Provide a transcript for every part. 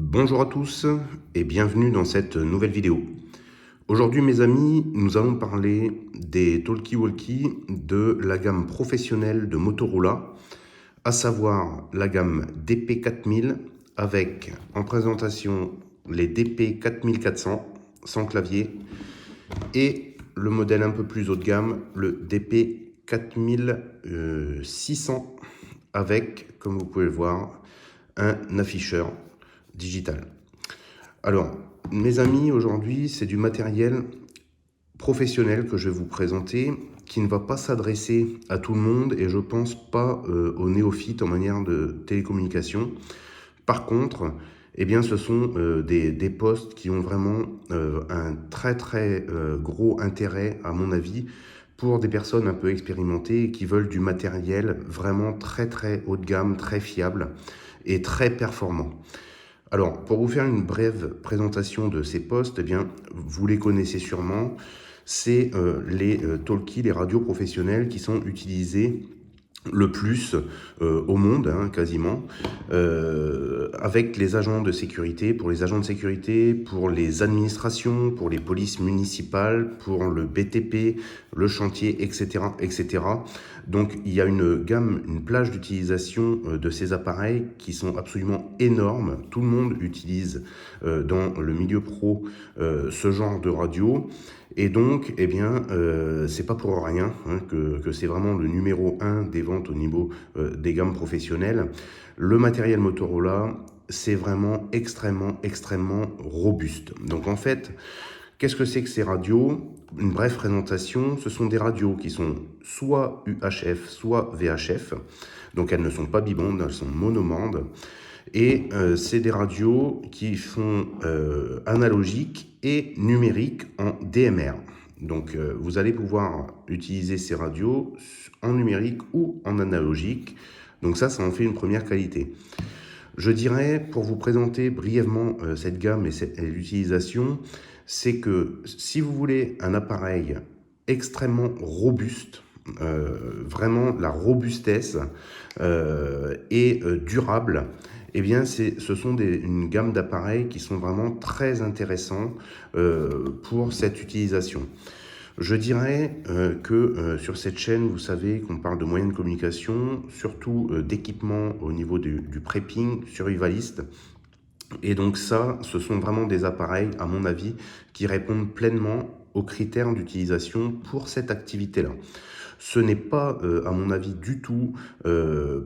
Bonjour à tous et bienvenue dans cette nouvelle vidéo. Aujourd'hui mes amis, nous allons parler des talkie-walkie de la gamme professionnelle de Motorola, à savoir la gamme DP4000 avec en présentation les DP4400 sans clavier et le modèle un peu plus haut de gamme, le DP4600 avec, comme vous pouvez le voir, un afficheur digital. Alors, mes amis, aujourd'hui, c'est du matériel professionnel que je vais vous présenter qui ne va pas s'adresser à tout le monde et je pense pas aux néophytes en manière de télécommunication. Par contre, eh bien, ce sont des postes qui ont vraiment un très gros intérêt, à mon avis, pour des personnes un peu expérimentées et qui veulent du matériel vraiment très haut de gamme, très fiable et très performant. Alors, pour vous faire une brève présentation de ces postes, eh bien, vous les connaissez sûrement, c'est les talkies, les radios professionnelles qui sont utilisées le plus au monde, hein, quasiment, avec les agents de sécurité, pour les agents de sécurité, pour les administrations, pour les polices municipales, pour le BTP, le chantier, etc., etc. Donc il y a une gamme, une plage d'utilisation de ces appareils qui sont absolument énormes. Tout le monde utilise dans le milieu pro ce genre de radio. Et donc, eh bien, c'est pas pour rien hein, que c'est vraiment le numéro 1 des ventes au niveau des gammes professionnelles. Le matériel Motorola, c'est vraiment extrêmement robuste. Donc en fait, qu'est-ce que c'est que ces radios? Une brève présentation, ce sont des radios qui sont soit UHF, soit VHF. Donc elles ne sont pas bibandes, elles sont monobandes. Et c'est des radios qui sont analogiques et numériques en DMR. Donc vous allez pouvoir utiliser ces radios en numérique ou en analogique. Donc ça en fait une première qualité. Je dirais, pour vous présenter brièvement cette gamme et l'utilisation, c'est que si vous voulez un appareil extrêmement robuste, vraiment la robustesse et durable, eh bien, ce sont une gamme d'appareils qui sont vraiment très intéressants pour cette utilisation. Je dirais que sur cette chaîne, vous savez qu'on parle de moyens de communication, surtout d'équipements au niveau du prepping survivaliste. Et donc ça, ce sont vraiment des appareils, à mon avis, qui répondent pleinement aux critères d'utilisation pour cette activité-là. Ce n'est pas, à mon avis, du tout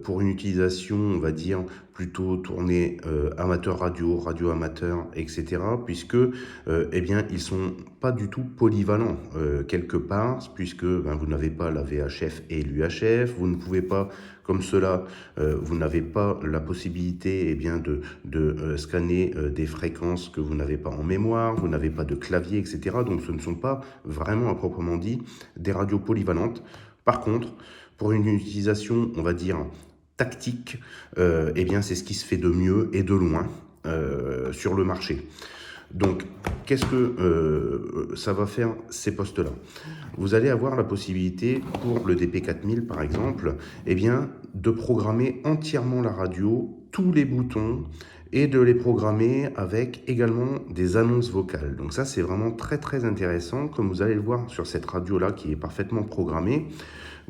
pour une utilisation, on va dire, plutôt tournée amateur radio, radio amateur, etc. Puisque, eh bien, ils sont pas du tout polyvalents quelque part, puisque ben, vous n'avez pas la VHF et l'UHF, vous ne pouvez pas, comme cela, vous n'avez pas la possibilité eh bien, de scanner des fréquences que vous n'avez pas en mémoire, vous n'avez pas de clavier, etc. Donc ce ne sont pas vraiment à proprement dit des radios polyvalentes. Par contre, pour une utilisation, on va dire, tactique, eh bien, c'est ce qui se fait de mieux et de loin sur le marché. Donc, qu'est-ce que ça va faire ces postes-là? Vous allez avoir la possibilité, pour le DP4000 par exemple, eh bien, de programmer entièrement la radio, tous les boutons, et de les programmer avec également des annonces vocales. Donc ça, c'est vraiment très intéressant. Comme vous allez le voir sur cette radio-là qui est parfaitement programmée,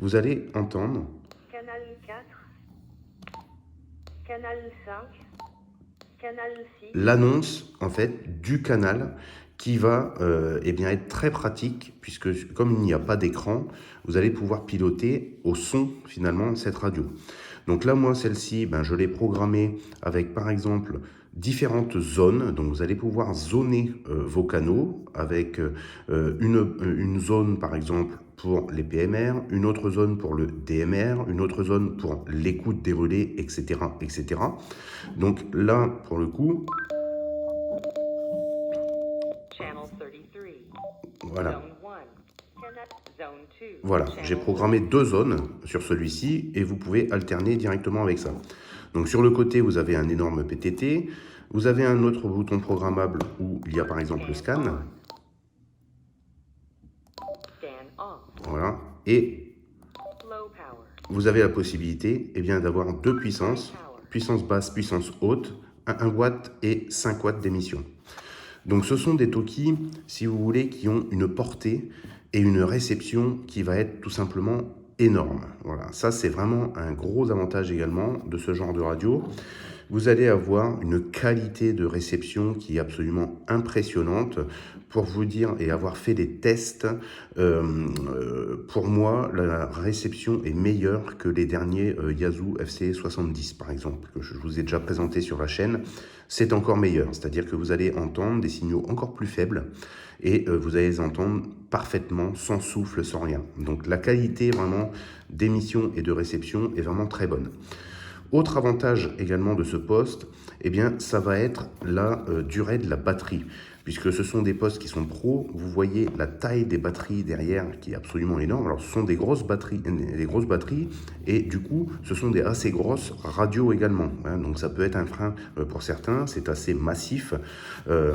vous allez entendre Canal 4, Canal 5, Canal 6. l'annonce en fait du canal qui va eh bien, être très pratique puisque comme il n'y a pas d'écran, vous allez pouvoir piloter au son finalement cette radio. Donc là, moi, celle-ci, ben, je l'ai programmée avec, par exemple, différentes zones. Donc, vous allez pouvoir zoner vos canaux avec une zone, par exemple, pour les PMR, une autre zone pour le DMR, une autre zone pour l'écoute des relais, etc., etc. Donc là, pour le coup, Channel 33. voilà. Zone 1. Zone 2. Voilà, j'ai programmé deux zones sur celui-ci et vous pouvez alterner directement avec ça. Donc sur le côté, vous avez un énorme PTT. Vous avez un autre bouton programmable où il y a par exemple le scan. Voilà. Et vous avez la possibilité eh bien, d'avoir deux puissances, puissance basse, puissance haute, 1 watt et 5 watts d'émission. Donc ce sont des talkies, si vous voulez, qui ont une portée et une réception qui va être tout simplement énorme. Voilà, ça c'est vraiment un gros avantage également de ce genre de radio. Vous allez avoir une qualité de réception qui est absolument impressionnante. Pour vous dire et avoir fait des tests, pour moi, la réception est meilleure que les derniers Yaesu FC70 par exemple, que je vous ai déjà présenté sur la chaîne. C'est encore meilleur, c'est-à-dire que vous allez entendre des signaux encore plus faibles et vous allez les entendre parfaitement, sans souffle, sans rien. Donc la qualité vraiment d'émission et de réception est vraiment très bonne. Autre avantage également de ce poste, eh bien, ça va être la durée de la batterie. Puisque ce sont des postes qui sont pro, vous voyez la taille des batteries derrière qui est absolument énorme. Alors ce sont des grosses batteries, et du coup ce sont des assez grosses radios également. Hein, donc ça peut être un frein pour certains, c'est assez massif,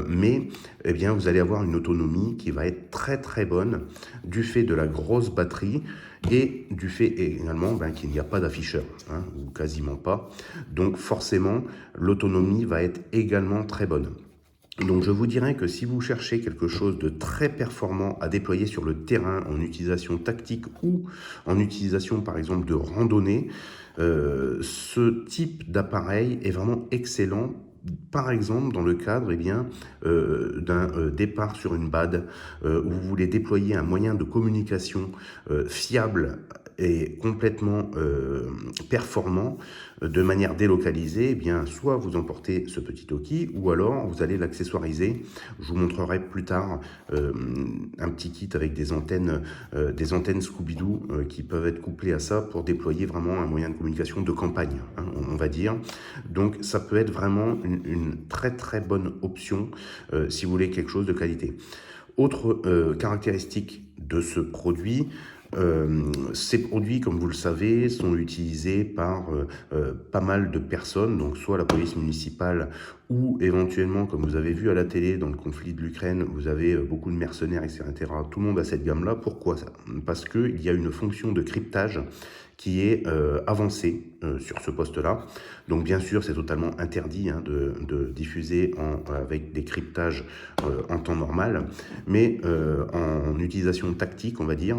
mais eh bien, vous allez avoir une autonomie qui va être très très bonne du fait de la grosse batterie et du fait également qu'il n'y a pas d'afficheur, hein, ou quasiment pas. Donc forcément l'autonomie va être également très bonne. Donc je vous dirais que si vous cherchez quelque chose de très performant à déployer sur le terrain en utilisation tactique ou en utilisation par exemple de randonnée, ce type d'appareil est vraiment excellent. Par exemple, dans le cadre d'un départ sur une BAD, où vous voulez déployer un moyen de communication fiable et complètement performant de manière délocalisée, eh bien, soit vous emportez ce petit talkie ou alors vous allez l'accessoiriser. Je vous montrerai plus tard un petit kit avec des antennes Scooby-Doo qui peuvent être couplées à ça pour déployer vraiment un moyen de communication de campagne, hein, on va dire. Donc ça peut être vraiment une très très bonne option si vous voulez quelque chose de qualité. Autre caractéristique de ce produit, ces produits, comme vous le savez, sont utilisés par pas mal de personnes, donc soit la police municipale ou éventuellement, comme vous avez vu à la télé dans le conflit de l'Ukraine, vous avez beaucoup de mercenaires, etc. Tout le monde a cette gamme-là. Pourquoi ça? Parce qu'il y a une fonction de cryptage qui est avancée sur ce poste-là. Donc bien sûr, c'est totalement interdit de diffuser avec des cryptages en temps normal, mais en utilisation tactique, on va dire,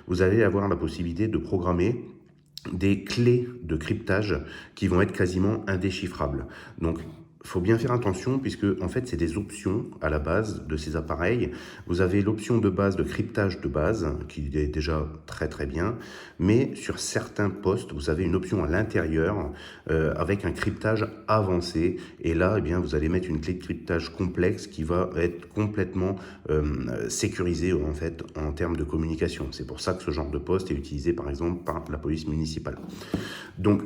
vous allez avoir la possibilité de programmer des clés de cryptage qui vont être quasiment indéchiffrables. Donc, il faut bien faire attention puisque en fait c'est des options à la base de ces appareils. Vous avez l'option de base de cryptage de base qui est déjà très très bien, mais sur certains postes vous avez une option à l'intérieur avec un cryptage avancé et là eh bien, vous allez mettre une clé de cryptage complexe qui va être complètement sécurisée en fait en termes de communication. C'est pour ça que ce genre de poste est utilisé par exemple par la police municipale. Donc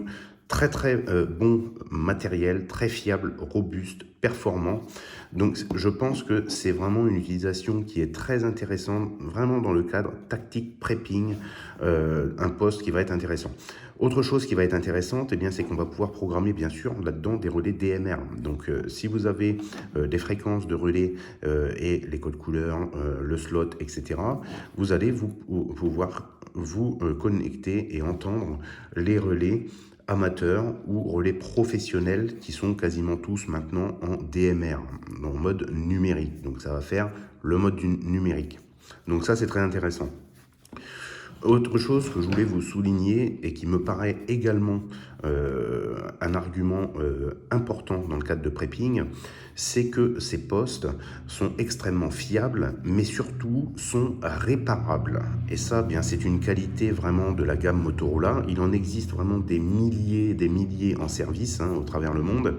très très bon matériel, très fiable, robuste, performant. Donc je pense que c'est vraiment une utilisation qui est très intéressante, vraiment dans le cadre tactique prepping, un poste qui va être intéressant. Autre chose qui va être intéressante, eh bien, c'est qu'on va pouvoir programmer bien sûr là-dedans des relais DMR. Donc si vous avez des fréquences de relais et les codes couleurs, le slot, etc., vous allez pouvoir vous connecter et entendre les relais amateurs ou relais professionnels qui sont quasiment tous maintenant en DMR, en mode numérique. Donc ça va faire le mode du numérique. Donc ça c'est très intéressant. Autre chose que je voulais vous souligner et qui me paraît également un argument important dans le cadre de prepping, c'est que ces postes sont extrêmement fiables, mais surtout sont réparables. Et ça, bien, c'est une qualité vraiment de la gamme Motorola. Il en existe vraiment des milliers en service au travers le monde,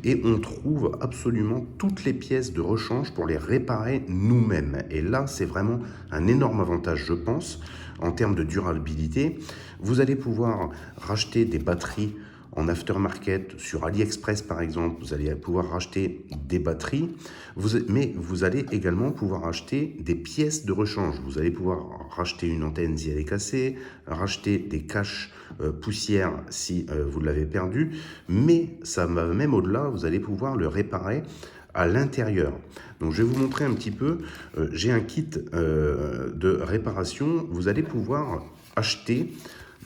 et on trouve absolument toutes les pièces de rechange pour les réparer nous-mêmes. Et là, c'est vraiment un énorme avantage, je pense, en termes de durabilité. Vous allez pouvoir racheter des batteries en aftermarket sur AliExpress par exemple, vous allez pouvoir racheter des batteries, mais vous allez également pouvoir acheter des pièces de rechange. Vous allez pouvoir racheter une antenne si elle est cassée, racheter des caches poussière si vous l'avez perdu, mais ça va même au-delà, vous allez pouvoir le réparer à l'intérieur. Donc je vais vous montrer un petit peu, j'ai un kit de réparation, vous allez pouvoir acheter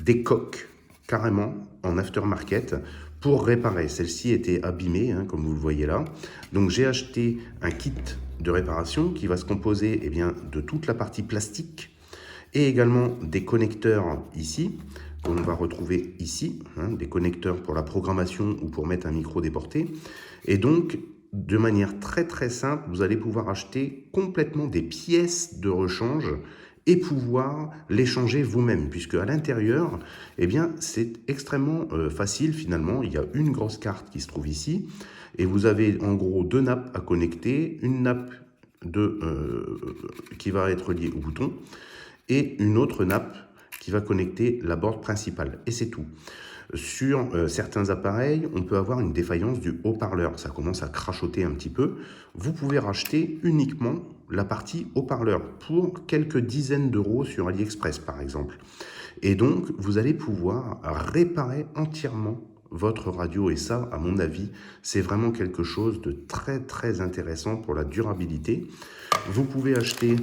des coques carrément en aftermarket pour réparer. Celle-ci était abîmée, hein, comme vous le voyez là. Donc j'ai acheté un kit de réparation qui va se composer de toute la partie plastique et également des connecteurs ici, qu'on va retrouver ici, hein, des connecteurs pour la programmation ou pour mettre un micro déporté. Et donc, de manière très très simple, vous allez pouvoir acheter complètement des pièces de rechange et pouvoir les changer vous-même, puisque à l'intérieur, c'est extrêmement facile finalement. Il y a une grosse carte qui se trouve ici, et vous avez en gros 2 nappes à connecter, une nappe qui va être liée au bouton, et une autre nappe qui va connecter la board principale, et c'est tout. Sur certains appareils, on peut avoir une défaillance du haut-parleur, ça commence à crachoter un petit peu. Vous pouvez racheter uniquement la partie haut-parleur pour quelques dizaines d'euros sur AliExpress par exemple. Et donc, vous allez pouvoir réparer entièrement votre radio, et ça, à mon avis, c'est vraiment quelque chose de très très intéressant pour la durabilité. Vous pouvez acheter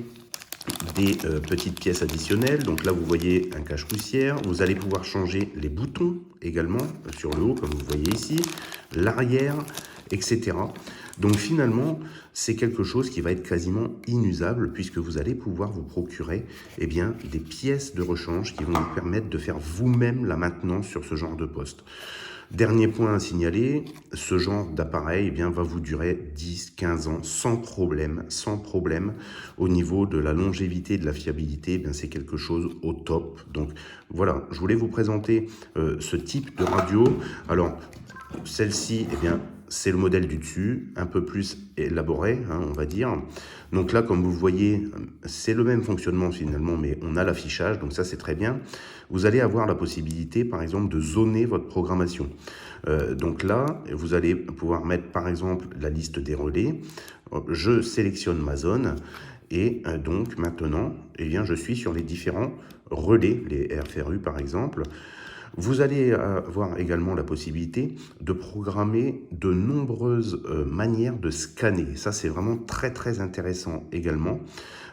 des petites pièces additionnelles. Donc là, vous voyez un cache-poussière. Vous allez pouvoir changer les boutons également sur le haut, comme vous voyez ici, l'arrière, etc. Donc finalement, c'est quelque chose qui va être quasiment inusable puisque vous allez pouvoir vous procurer des pièces de rechange qui vont vous permettre de faire vous-même la maintenance sur ce genre de poste. Dernier point à signaler, ce genre d'appareil va vous durer 10-15 ans sans problème. Au niveau de la longévité et de la fiabilité, c'est quelque chose au top. Donc voilà, je voulais vous présenter ce type de radio. Alors, celle-ci, c'est le modèle du dessus, un peu plus élaboré, hein, on va dire. Donc là, comme vous voyez, c'est le même fonctionnement finalement, mais on a l'affichage, donc ça c'est très bien. Vous allez avoir la possibilité, par exemple, de zoner votre programmation. Donc là, vous allez pouvoir mettre, par exemple, la liste des relais. Je sélectionne ma zone et donc maintenant, je suis sur les différents relais, les RFRU par exemple. Vous allez avoir également la possibilité de programmer de nombreuses manières de scanner. Ça, c'est vraiment très, très intéressant également.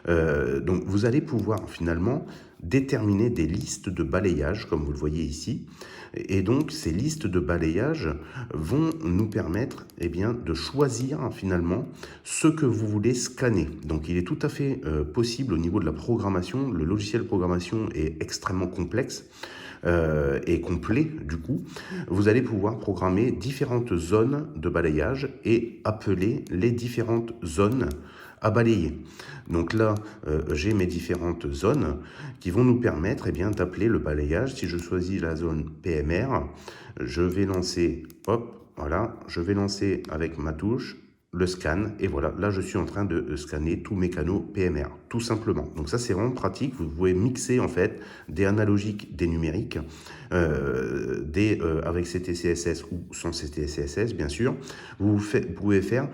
Donc, vous allez pouvoir finalement déterminer des listes de balayage, comme vous le voyez ici. Et donc, ces listes de balayage vont nous permettre de choisir finalement ce que vous voulez scanner. Donc, il est tout à fait possible au niveau de la programmation. Le logiciel de programmation est extrêmement complexe. Et complet du coup, vous allez pouvoir programmer différentes zones de balayage et appeler les différentes zones à balayer. Donc là, j'ai mes différentes zones qui vont nous permettre d'appeler le balayage. Si je choisis la zone PMR, je vais lancer, je vais lancer avec ma touche le scan, et voilà, là je suis en train de scanner tous mes canaux PMR, tout simplement. Donc ça c'est vraiment pratique, vous pouvez mixer en fait des analogiques, des numériques, avec CTCSS ou sans CTCSS bien sûr. Vous pouvez faire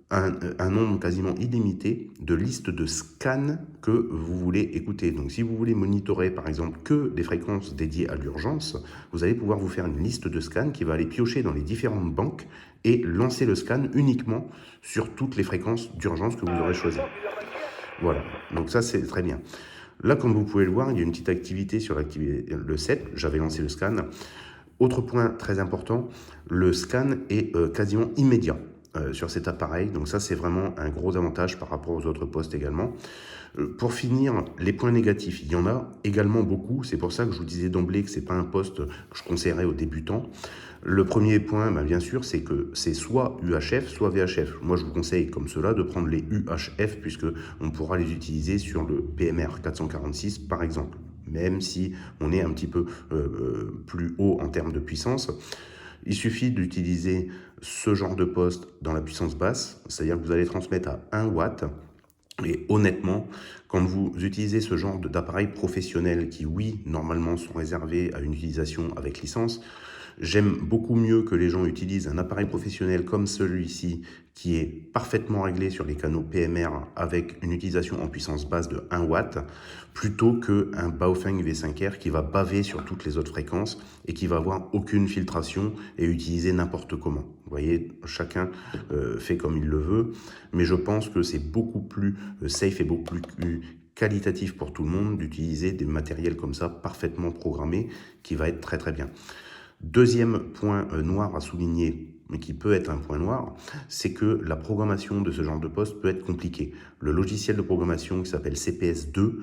un nombre quasiment illimité de listes de scans que vous voulez écouter. Donc si vous voulez monitorer par exemple que des fréquences dédiées à l'urgence, vous allez pouvoir vous faire une liste de scans qui va aller piocher dans les différentes banques et lancer le scan uniquement sur toutes les fréquences d'urgence que vous aurez choisies. Voilà, donc ça c'est très bien. Là, comme vous pouvez le voir, il y a une petite activité sur le 7, j'avais lancé le scan. Autre point très important, le scan est quasiment immédiat sur cet appareil, donc ça c'est vraiment un gros avantage par rapport aux autres postes également. Pour finir, les points négatifs, il y en a également beaucoup, c'est pour ça que je vous disais d'emblée que ce n'est pas un poste que je conseillerais aux débutants. Le premier point, bien sûr, c'est que c'est soit UHF, soit VHF. Moi, je vous conseille, comme cela, de prendre les UHF, puisque on pourra les utiliser sur le PMR 446, par exemple, même si on est un petit peu plus haut en termes de puissance. Il suffit d'utiliser ce genre de poste dans la puissance basse, c'est-à-dire que vous allez transmettre à 1 watt. Et honnêtement, quand vous utilisez ce genre d'appareils professionnels qui, oui, normalement sont réservés à une utilisation avec licence, j'aime beaucoup mieux que les gens utilisent un appareil professionnel comme celui-ci qui est parfaitement réglé sur les canaux PMR avec une utilisation en puissance basse de 1 watt plutôt qu'un Baofeng V5R qui va baver sur toutes les autres fréquences et qui va avoir aucune filtration et utiliser n'importe comment. Vous voyez, chacun fait comme il le veut, mais je pense que c'est beaucoup plus safe et beaucoup plus qualitatif pour tout le monde d'utiliser des matériels comme ça parfaitement programmés qui va être très très bien. Deuxième point noir à souligner, mais qui peut être un point noir, c'est que la programmation de ce genre de poste peut être compliquée. Le logiciel de programmation qui s'appelle CPS2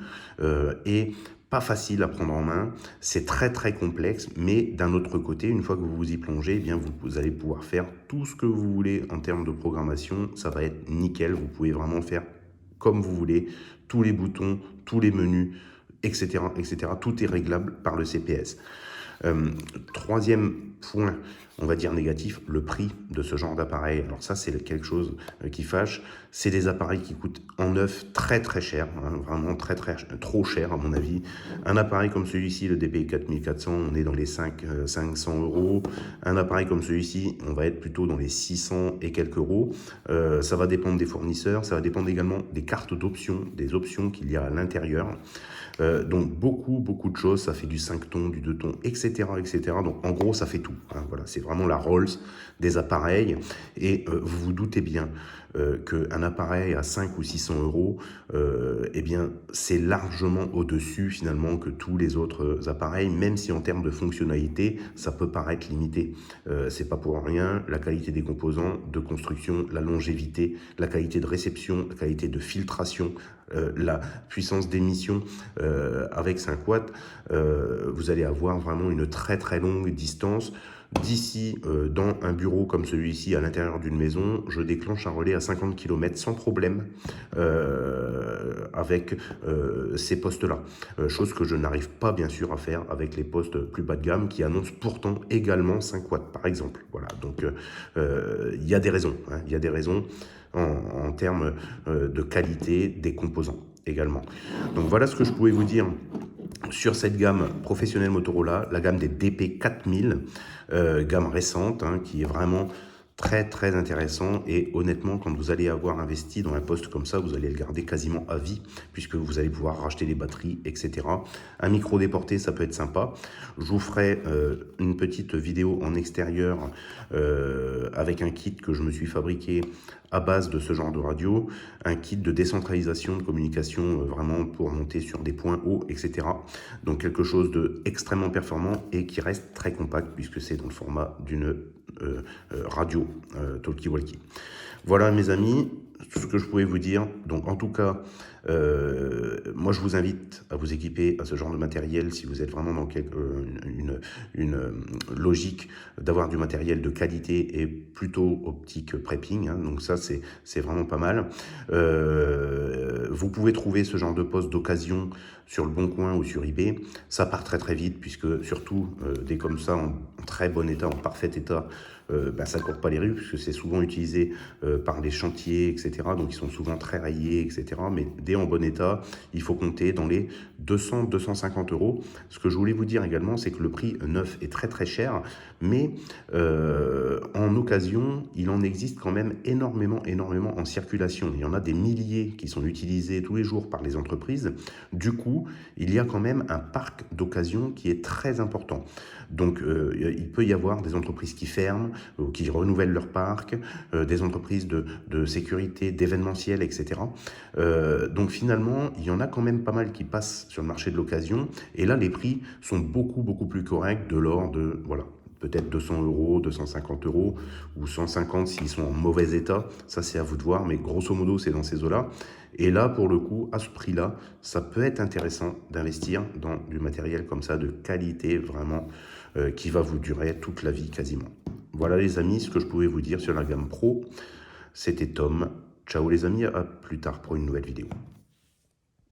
est pas facile à prendre en main, c'est très très complexe, mais d'un autre côté, une fois que vous vous y plongez, eh bien vous allez pouvoir faire tout ce que vous voulez en termes de programmation, ça va être nickel, vous pouvez vraiment faire comme vous voulez, tous les boutons, tous les menus, etc., etc. Tout est réglable par le CPS. Troisième point, on va dire négatif, le prix de ce genre d'appareil. Alors ça, c'est quelque chose qui fâche. C'est des appareils qui coûtent en neuf très très cher, hein, vraiment trop cher à mon avis. Un appareil comme celui-ci, le DPI 4400, on est dans les 500 euros. Un appareil comme celui-ci, on va être plutôt dans les 600 et quelques euros. Ça va dépendre des fournisseurs, ça va dépendre également des cartes d'options, des options qu'il y a à l'intérieur. Donc beaucoup de choses, ça fait du 5 tons, du 2 tons, etc. etc. Donc en gros ça fait tout, hein, voilà, c'est vraiment la Rolls des appareils et vous vous doutez bien qu'un appareil à 5 ou 600 euros, eh bien c'est largement au-dessus finalement que tous les autres appareils, même si en termes de fonctionnalité ça peut paraître limité. C'est pas pour rien, la qualité des composants, de construction, la longévité, la qualité de réception, la qualité de filtration, la puissance d'émission avec 5 watts, vous allez avoir vraiment une très très longue distance. D'ici, dans un bureau comme celui-ci, à l'intérieur d'une maison, je déclenche un relais à 50 km sans problème avec ces postes-là. Chose que je n'arrive pas bien sûr à faire avec les postes plus bas de gamme qui annoncent pourtant également 5 watts par exemple. Voilà, donc il y a des raisons, hein, il y a des raisons en termes de qualité des composants également. Donc voilà ce que je pouvais vous dire sur cette gamme professionnelle Motorola, la gamme des DP4000, gamme récente, hein, qui est vraiment très très intéressant et honnêtement quand vous allez avoir investi dans un poste comme ça, vous allez le garder quasiment à vie puisque vous allez pouvoir racheter les batteries, etc. Un micro déporté, ça peut être sympa. Je vous ferai une petite vidéo en extérieur avec un kit que je me suis fabriqué à base de ce genre de radio, un kit de décentralisation de communication vraiment pour monter sur des points hauts, etc. Donc quelque chose de extrêmement performant et qui reste très compact puisque c'est dans le format d'une radio talkie-walkie. Voilà mes amis, tout ce que je pouvais vous dire. Donc en tout cas, moi je vous invite à vous équiper à ce genre de matériel si vous êtes vraiment dans une logique d'avoir du matériel de qualité et plutôt optique prepping, hein, donc ça c'est vraiment pas mal. Vous pouvez trouver ce genre de poste d'occasion sur le Bon Coin ou sur eBay. Ça part très très vite puisque surtout des comme ça en très bon état, en parfait état, ça ne court pas les rues puisque c'est souvent utilisé par les chantiers, etc. Donc ils sont souvent très rayés, etc. Mais dès en bon état, il faut compter dans les 200-250 euros. Ce que je voulais vous dire également, c'est que le prix neuf est très très cher, mais en occasion, il en existe quand même énormément en circulation. Il y en a des milliers qui sont utilisés tous les jours par les entreprises. Du coup, il y a quand même un parc d'occasion qui est très important. Donc, il peut y avoir des entreprises qui ferment, qui renouvellent leur parc, des entreprises de sécurité, d'événementiel, etc. Donc finalement, il y en a quand même pas mal qui passent sur le marché de l'occasion. Et là, les prix sont beaucoup plus corrects, de l'ordre de, voilà, peut-être 200 euros, 250 euros ou 150 s'ils sont en mauvais état. Ça, c'est à vous de voir, mais grosso modo, c'est dans ces eaux-là. Et là, pour le coup, à ce prix-là, ça peut être intéressant d'investir dans du matériel comme ça, de qualité vraiment, qui va vous durer toute la vie quasiment. Voilà les amis, ce que je pouvais vous dire sur la gamme Pro. C'était Tom. Ciao les amis, à plus tard pour une nouvelle vidéo.